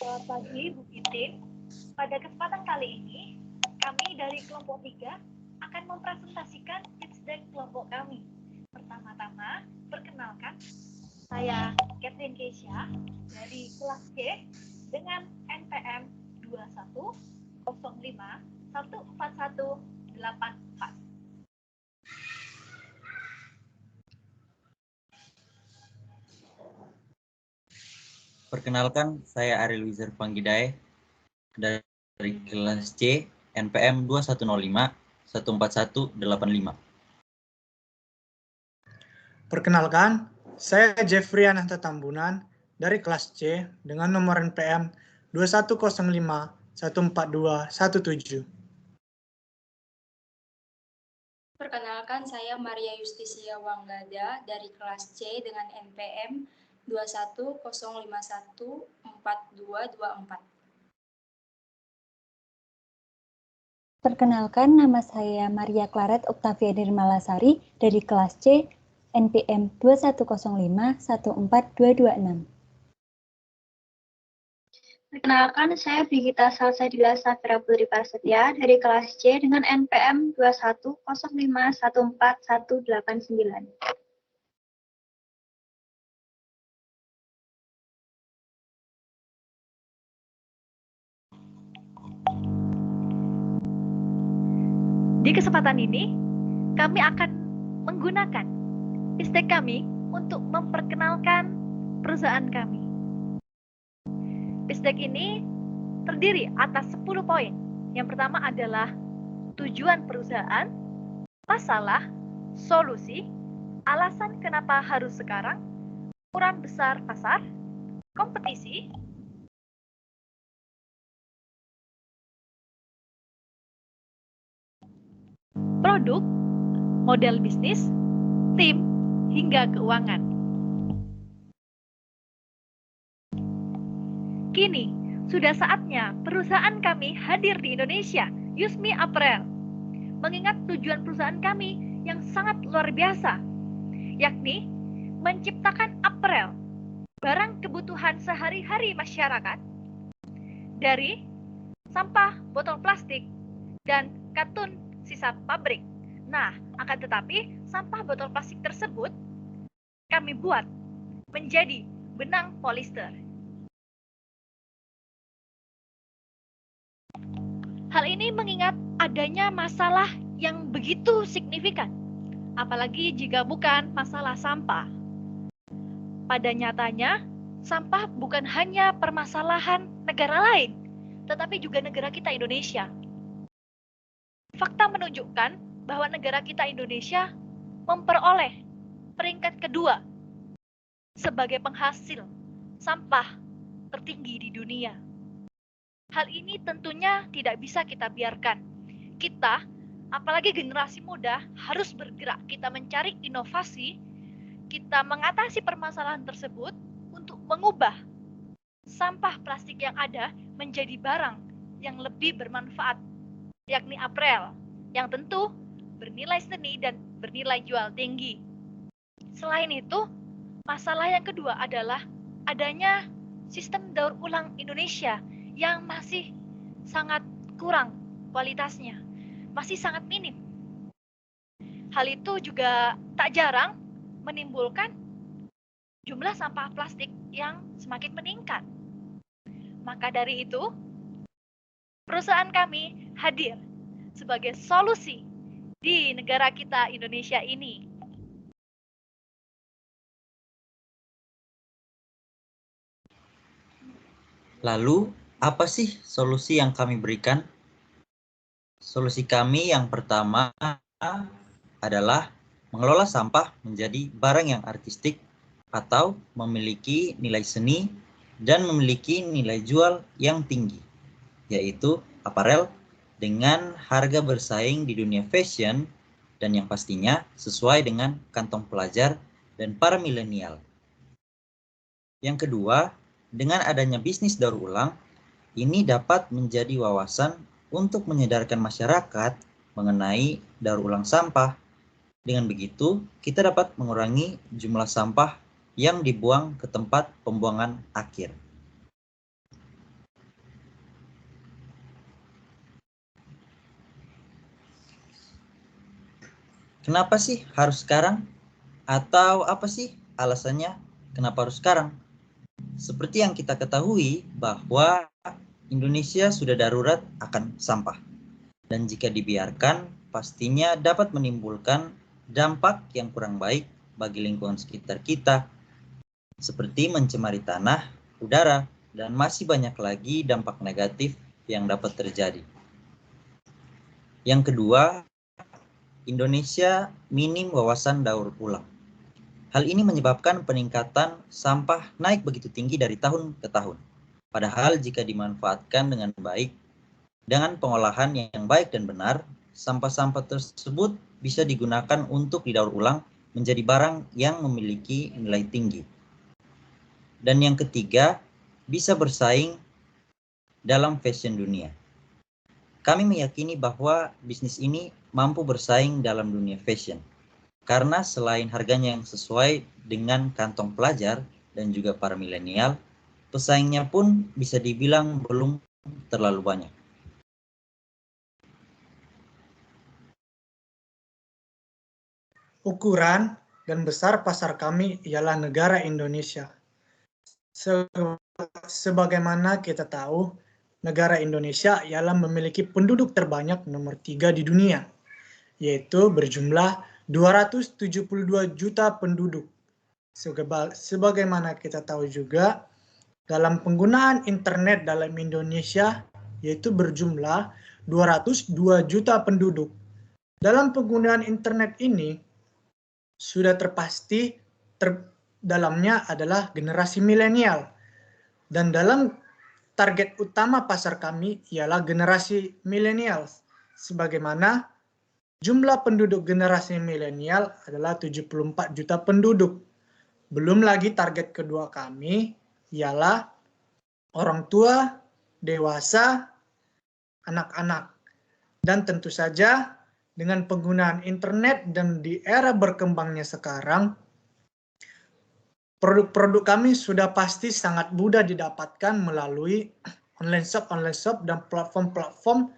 Selamat pagi, Bu Titin. Pada kesempatan kali ini, kami dari kelompok 3 akan mempresentasikan tips dan kelompok kami. Pertama-tama, perkenalkan, saya Catherine Keisha dari kelas C dengan NPM 2105141184. Perkenalkan, saya Ariel Wizard Panggidae dari kelas C, NPM 2105141185. Perkenalkan, saya Jeffrey Ananta Tambunan dari kelas C dengan nomor NPM 2105142117. Perkenalkan, saya Maria Justisia Wanggada dari kelas C dengan NPM 2105142224. Perkenalkan, nama saya Maria Claret Octavia Nirmalasari dari kelas C, NPM 2105142226. Perkenalkan, saya Brigita Salsadila Safira Putri Prasetya dari kelas C dengan NPM 2105141189. Di kesempatan ini, kami akan menggunakan istek kami untuk memperkenalkan perusahaan kami. Istek ini terdiri atas 10 poin. Yang pertama adalah tujuan perusahaan, masalah, solusi, alasan kenapa harus sekarang, ukuran besar pasar, kompetisi, produk, model bisnis, tim, hingga keuangan. Kini, sudah saatnya perusahaan kami hadir di Indonesia, Yusmi Apparel. Mengingat tujuan perusahaan kami yang sangat luar biasa, yakni menciptakan apparel, barang kebutuhan sehari-hari masyarakat, dari sampah botol plastik dan katun sisa pabrik. Nah, akan tetapi sampah botol plastik tersebut kami buat menjadi benang polister. Hal ini mengingat adanya masalah yang begitu signifikan, apalagi jika bukan masalah sampah. Pada nyatanya, sampah bukan hanya permasalahan negara lain, tetapi juga negara kita Indonesia. Fakta menunjukkan bahwa negara kita Indonesia memperoleh peringkat kedua sebagai penghasil sampah tertinggi di dunia. Hal ini tentunya tidak bisa kita biarkan. Kita, apalagi generasi muda, harus bergerak. Kita mencari inovasi, kita mengatasi permasalahan tersebut untuk mengubah sampah plastik yang ada menjadi barang yang lebih bermanfaat, yakni apparel, yang tentu bernilai seni dan bernilai jual tinggi. Selain itu, masalah yang kedua adalah adanya sistem daur ulang Indonesia yang masih sangat kurang kualitasnya, masih sangat minim. Hal itu juga tak jarang menimbulkan jumlah sampah plastik yang semakin meningkat. Maka dari itu, perusahaan kami hadir sebagai solusi di negara kita Indonesia ini. Lalu, apa sih solusi yang kami berikan? Solusi kami yang pertama adalah mengelola sampah menjadi barang yang artistik atau memiliki nilai seni dan memiliki nilai jual yang tinggi, yaitu apparel dengan harga bersaing di dunia fashion dan yang pastinya sesuai dengan kantong pelajar dan para milenial. Yang kedua, dengan adanya bisnis daur ulang, ini dapat menjadi wawasan untuk menyadarkan masyarakat mengenai daur ulang sampah. Dengan begitu, kita dapat mengurangi jumlah sampah yang dibuang ke tempat pembuangan akhir. Kenapa sih harus sekarang? Atau apa sih alasannya kenapa harus sekarang? Seperti yang kita ketahui bahwa Indonesia sudah darurat akan sampah. Dan jika dibiarkan, pastinya dapat menimbulkan dampak yang kurang baik bagi lingkungan sekitar kita, seperti mencemari tanah, udara, dan masih banyak lagi dampak negatif yang dapat terjadi. Yang kedua, Indonesia minim wawasan daur ulang. Hal ini menyebabkan peningkatan sampah naik begitu tinggi dari tahun ke tahun. Padahal jika dimanfaatkan dengan baik, dengan pengolahan yang baik dan benar, sampah-sampah tersebut bisa digunakan untuk didaur ulang menjadi barang yang memiliki nilai tinggi. Dan yang ketiga, bisa bersaing dalam fashion dunia. Kami meyakini bahwa bisnis ini mampu bersaing dalam dunia fashion. Karena selain harganya yang sesuai dengan kantong pelajar dan juga para milenial, pesaingnya pun bisa dibilang belum terlalu banyak. Ukuran dan besar pasar kami ialah negara Indonesia. Sebagaimana kita tahu, negara Indonesia ialah memiliki penduduk terbanyak nomor 3 di dunia, yaitu berjumlah 272 juta penduduk. Sebagaimana kita tahu juga, dalam penggunaan internet dalam Indonesia, yaitu berjumlah 202 juta penduduk. Dalam penggunaan internet ini, sudah terpasti dalamnya adalah generasi milenial. Dan dalam target utama pasar kami ialah generasi milenial. Sebagaimana jumlah penduduk generasi milenial adalah 74 juta penduduk. Belum lagi target kedua kami ialah orang tua, dewasa, anak-anak. Dan tentu saja dengan penggunaan internet dan di era berkembangnya sekarang, produk-produk kami sudah pasti sangat mudah didapatkan melalui online shop dan platform-platform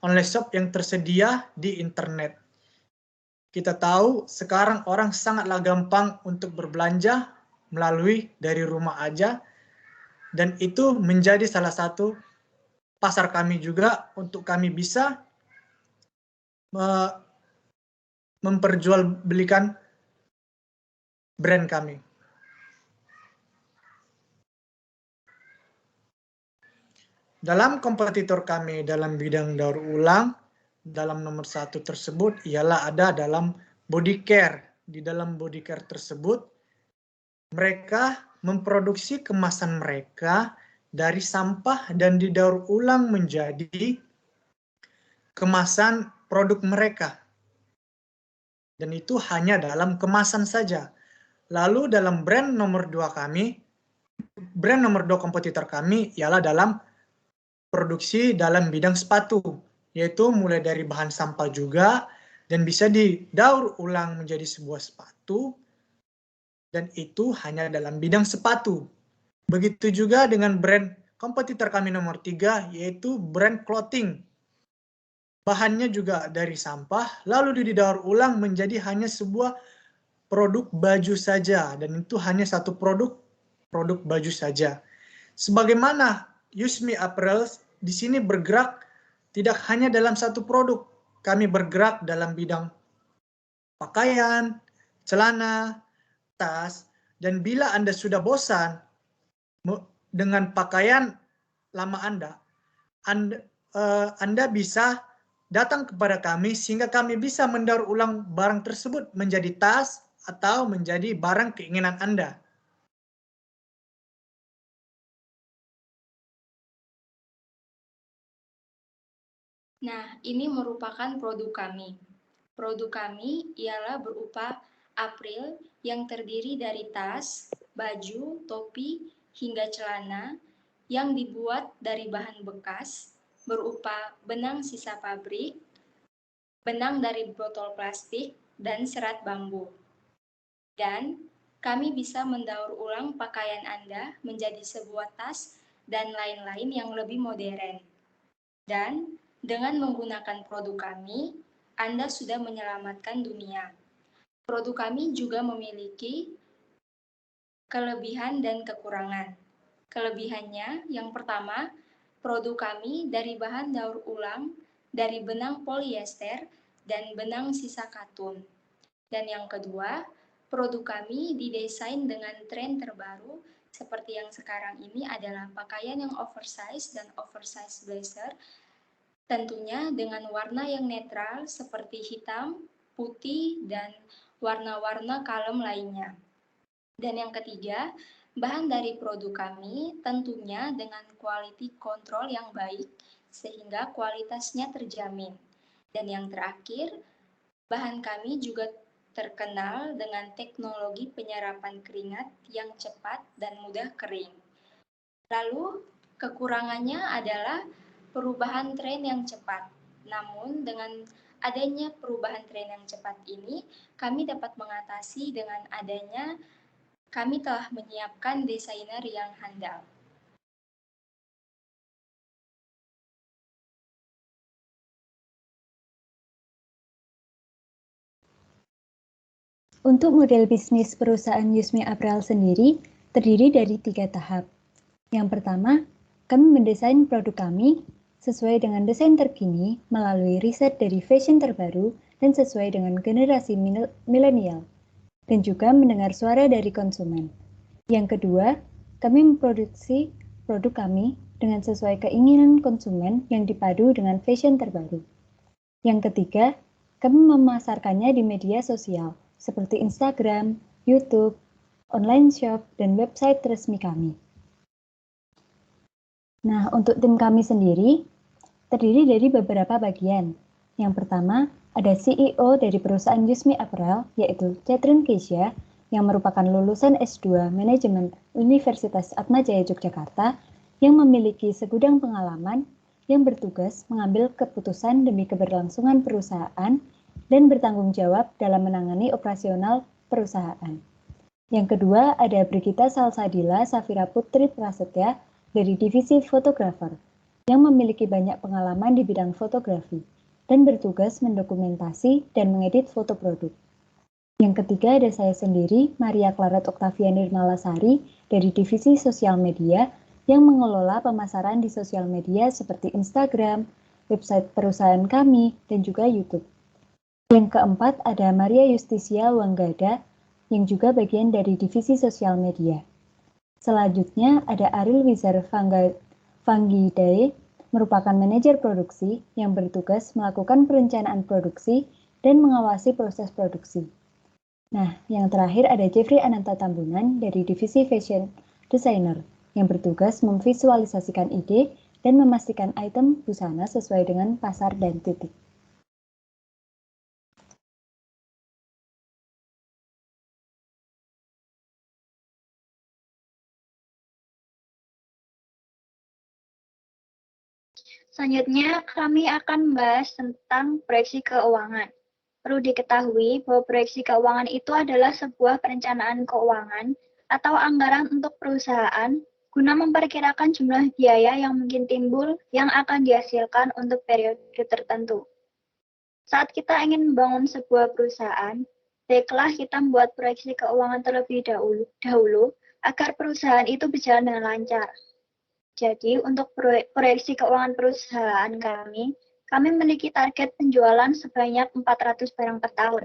online shop yang tersedia di internet. Kita tahu sekarang orang sangatlah gampang untuk berbelanja melalui dari rumah aja, dan itu menjadi salah satu pasar kami juga untuk kami bisa memperjualbelikan brand kami. Dalam kompetitor kami dalam bidang daur ulang, dalam nomor 1 tersebut ialah ada dalam body care. Di dalam body care tersebut, mereka memproduksi kemasan mereka dari sampah dan didaur ulang menjadi kemasan produk mereka. Dan itu hanya dalam kemasan saja. Lalu dalam brand nomor 2 kami, brand nomor 2 kompetitor kami ialah dalam produksi dalam bidang sepatu, yaitu mulai dari bahan sampah juga dan bisa didaur ulang menjadi sebuah sepatu, dan itu hanya dalam bidang sepatu. Begitu juga dengan brand kompetitor kami nomor 3, yaitu brand clothing. Bahannya juga dari sampah, lalu didaur ulang menjadi hanya sebuah produk baju saja, dan itu hanya satu produk baju saja. Sebagaimana Yusmi Apparel di sini bergerak tidak hanya dalam satu produk, kami bergerak dalam bidang pakaian, celana, tas, dan bila Anda sudah bosan dengan pakaian lama Anda bisa datang kepada kami sehingga kami bisa mendaur ulang barang tersebut menjadi tas atau menjadi barang keinginan Anda. Nah, ini merupakan produk kami. Produk kami ialah berupa April yang terdiri dari tas, baju, topi, hingga celana yang dibuat dari bahan bekas berupa benang sisa pabrik, benang dari botol plastik, dan serat bambu. Dan kami bisa mendaur ulang pakaian Anda menjadi sebuah tas dan lain-lain yang lebih modern. Dan dengan menggunakan produk kami, Anda sudah menyelamatkan dunia. Produk kami juga memiliki kelebihan dan kekurangan. Kelebihannya, yang pertama, produk kami dari bahan daur ulang, dari benang polyester, dan benang sisa katun. Dan yang kedua, produk kami didesain dengan tren terbaru, seperti yang sekarang ini adalah pakaian yang oversize dan oversize blazer, tentunya dengan warna yang netral seperti hitam, putih, dan warna-warna kalem lainnya. Dan yang ketiga, bahan dari produk kami tentunya dengan quality control yang baik sehingga kualitasnya terjamin. Dan yang terakhir, bahan kami juga terkenal dengan teknologi penyerapan keringat yang cepat dan mudah kering. Lalu, kekurangannya adalah perubahan tren yang cepat. Namun, dengan adanya perubahan tren yang cepat ini, kami dapat mengatasi dengan adanya kami telah menyiapkan desainer yang handal. Untuk model bisnis perusahaan Yusmi Apparel sendiri terdiri dari 3 tahap. Yang pertama, kami mendesain produk kami sesuai dengan desain terkini melalui riset dari fashion terbaru dan sesuai dengan generasi milenial, dan juga mendengar suara dari konsumen. Yang kedua, kami memproduksi produk kami dengan sesuai keinginan konsumen yang dipadu dengan fashion terbaru. Yang ketiga, kami memasarkannya di media sosial seperti Instagram, YouTube, online shop, dan website resmi kami. Nah, untuk tim kami sendiri terdiri dari beberapa bagian. Yang pertama, ada CEO dari perusahaan Yusmi Apparel, yaitu Catherine Keisha, yang merupakan lulusan S2 Manajemen Universitas Atmajaya Yogyakarta, yang memiliki segudang pengalaman yang bertugas mengambil keputusan demi keberlangsungan perusahaan dan bertanggung jawab dalam menangani operasional perusahaan. Yang kedua, ada Brigita Salsadila Safira Putri Prasetya dari divisi fotografer, yang memiliki banyak pengalaman di bidang fotografi dan bertugas mendokumentasi dan mengedit foto produk. Yang ketiga ada saya sendiri, Maria Claret Octavia Nirmalasari dari divisi sosial media yang mengelola pemasaran di sosial media seperti Instagram, website perusahaan kami, dan juga YouTube. Yang keempat ada Maria Justisia Wanggada yang juga bagian dari divisi sosial media. Selanjutnya ada Ariel Wizar Vanggidae, merupakan manajer produksi yang bertugas melakukan perencanaan produksi dan mengawasi proses produksi. Nah, yang terakhir ada Jeffrey Ananta Tambunan dari divisi fashion designer yang bertugas memvisualisasikan ide dan memastikan item busana sesuai dengan pasar dan titik. Selanjutnya, kami akan membahas tentang proyeksi keuangan. Perlu diketahui bahwa proyeksi keuangan itu adalah sebuah perencanaan keuangan atau anggaran untuk perusahaan guna memperkirakan jumlah biaya yang mungkin timbul yang akan dihasilkan untuk periode tertentu. Saat kita ingin membangun sebuah perusahaan, baiklah kita membuat proyeksi keuangan terlebih dahulu agar perusahaan itu berjalan dengan lancar. Jadi, untuk proyeksi keuangan perusahaan kami memiliki target penjualan sebanyak 400 barang per tahun.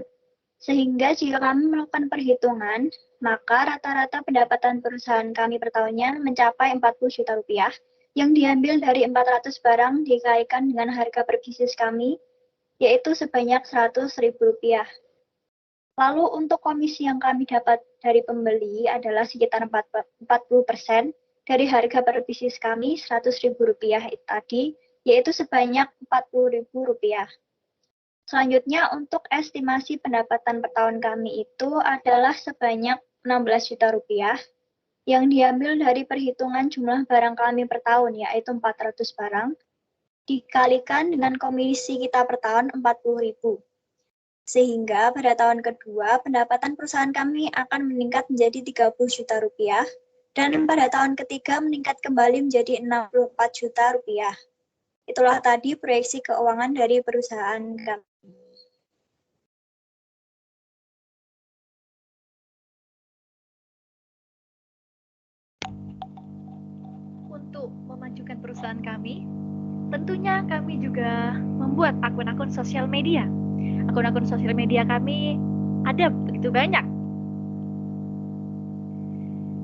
Sehingga jika kami melakukan perhitungan, maka rata-rata pendapatan perusahaan kami per tahunnya mencapai 40 juta rupiah, yang diambil dari 400 barang dikalikan dengan harga per bisnis kami, yaitu sebanyak 100.000 rupiah. Lalu untuk komisi yang kami dapat dari pembeli adalah sekitar 40% dari harga per bisnis kami 100.000 rupiah tadi, yaitu sebanyak 40.000 rupiah. Selanjutnya untuk estimasi pendapatan per tahun kami itu adalah sebanyak 16 juta rupiah yang diambil dari perhitungan jumlah barang kami per tahun, yaitu 400 barang, dikalikan dengan komisi kita per tahun 40.000. Sehingga pada tahun kedua pendapatan perusahaan kami akan meningkat menjadi 30 juta rupiah dan pada tahun ketiga meningkat kembali menjadi 64 juta rupiah. Itulah tadi proyeksi keuangan dari perusahaan kami. untuk memajukan perusahaan kami, tentunya kami juga membuat akun-akun sosial media. Akun-akun sosial media kami ada begitu banyak.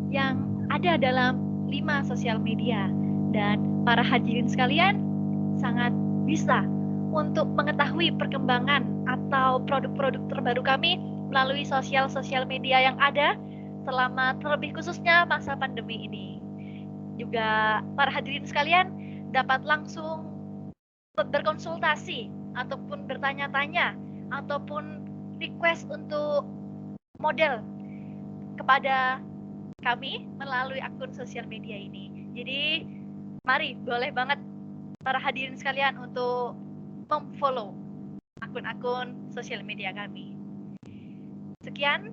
Yang ada dalam 5 sosial media. Dan para hadirin sekalian sangat bisa untuk mengetahui perkembangan atau produk-produk terbaru kami melalui sosial media yang ada selama terlebih khususnya masa pandemi ini. Juga para hadirin sekalian dapat langsung berkonsultasi ataupun bertanya-tanya ataupun request untuk model kepada kami melalui akun sosial media ini. Jadi mari, boleh banget para hadirin sekalian untuk memfollow akun-akun sosial media kami. Sekian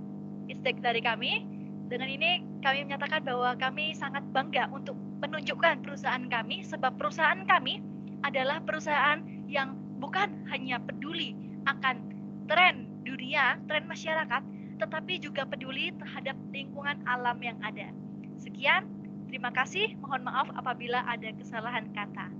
istek dari kami. Dengan ini kami menyatakan bahwa kami sangat bangga untuk menunjukkan perusahaan kami, sebab perusahaan kami adalah perusahaan yang bukan hanya peduli akan tren dunia, tren masyarakat, tetapi juga peduli terhadap lingkungan alam yang ada. Sekian, terima kasih. Mohon maaf apabila ada kesalahan kata.